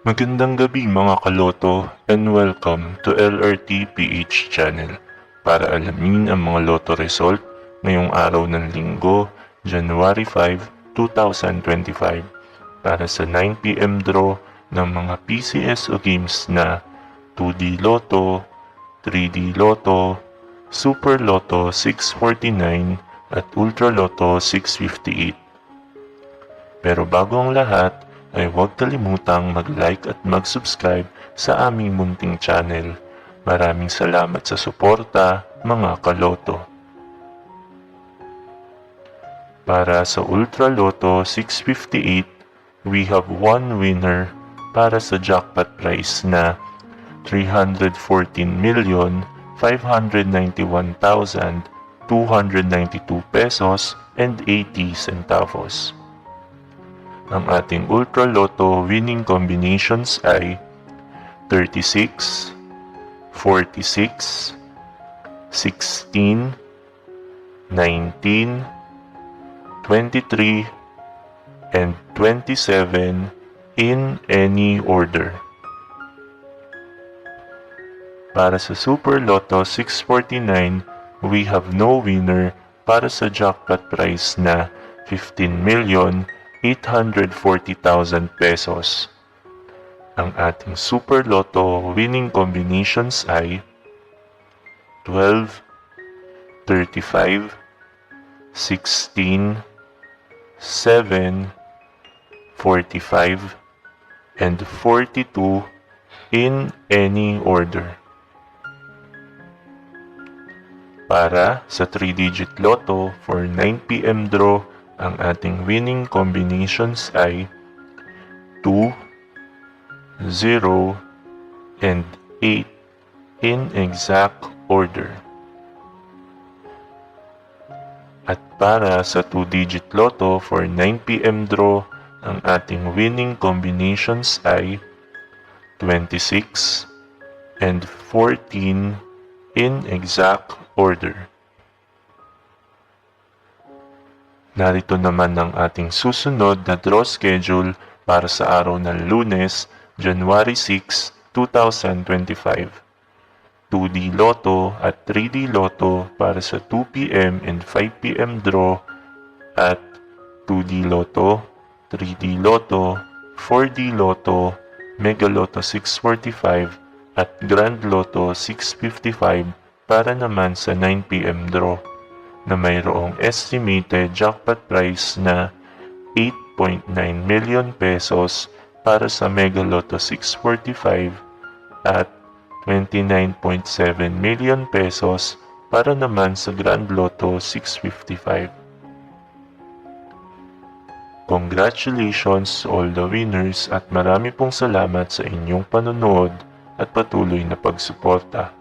Magandang gabi mga kaloto and welcome to LRT PH channel para alamin ang mga loto result ngayong araw ng Linggo, January 5, 2025 para sa 9pm draw ng mga PCSO games na 2D Lotto, 3D Lotto, Super Lotto 649 at Ultra Lotto 658. Pero bago ang lahat, ay huwag kalimutang mag-like at mag-subscribe sa aming munting channel. Maraming salamat sa suporta, mga kaloto. Para sa Ultra Lotto 658, we have one winner para sa jackpot prize na 314,591,292 pesos and 80 centavos. Ang ating Ultra Lotto winning combinations ay 36, 46, 16, 19, 23, and 27 in any order. Para sa Super Lotto 649, we have no winner para sa jackpot prize na 15,840,000 pesos. Ang ating Super Lotto winning combinations ay 12, 35, 16, 7, 45, and 42 in any order. Para sa 3-digit Lotto for 9pm draw, ang ating winning combinations ay 2, 0, and 8 in exact order. At para sa 2-digit Lotto for 9pm draw, ang ating winning combinations ay 26 and 14 in exact order. Narito naman ang ating susunod na draw schedule para sa araw ng Lunes, January 6, 2025. 2D Lotto at 3D Lotto para sa 2pm and 5pm draw at 2D Lotto, 3D Lotto, 4D Lotto, Mega Lotto 645 at Grand Lotto 655 para naman sa 9pm draw na mayroong estimated jackpot prize na 8.9 million pesos para sa Mega Lotto 645 at 29.7 million pesos para naman sa Grand Lotto 655. Congratulations all the winners at marami pong salamat sa inyong panonood at patuloy na pagsuporta.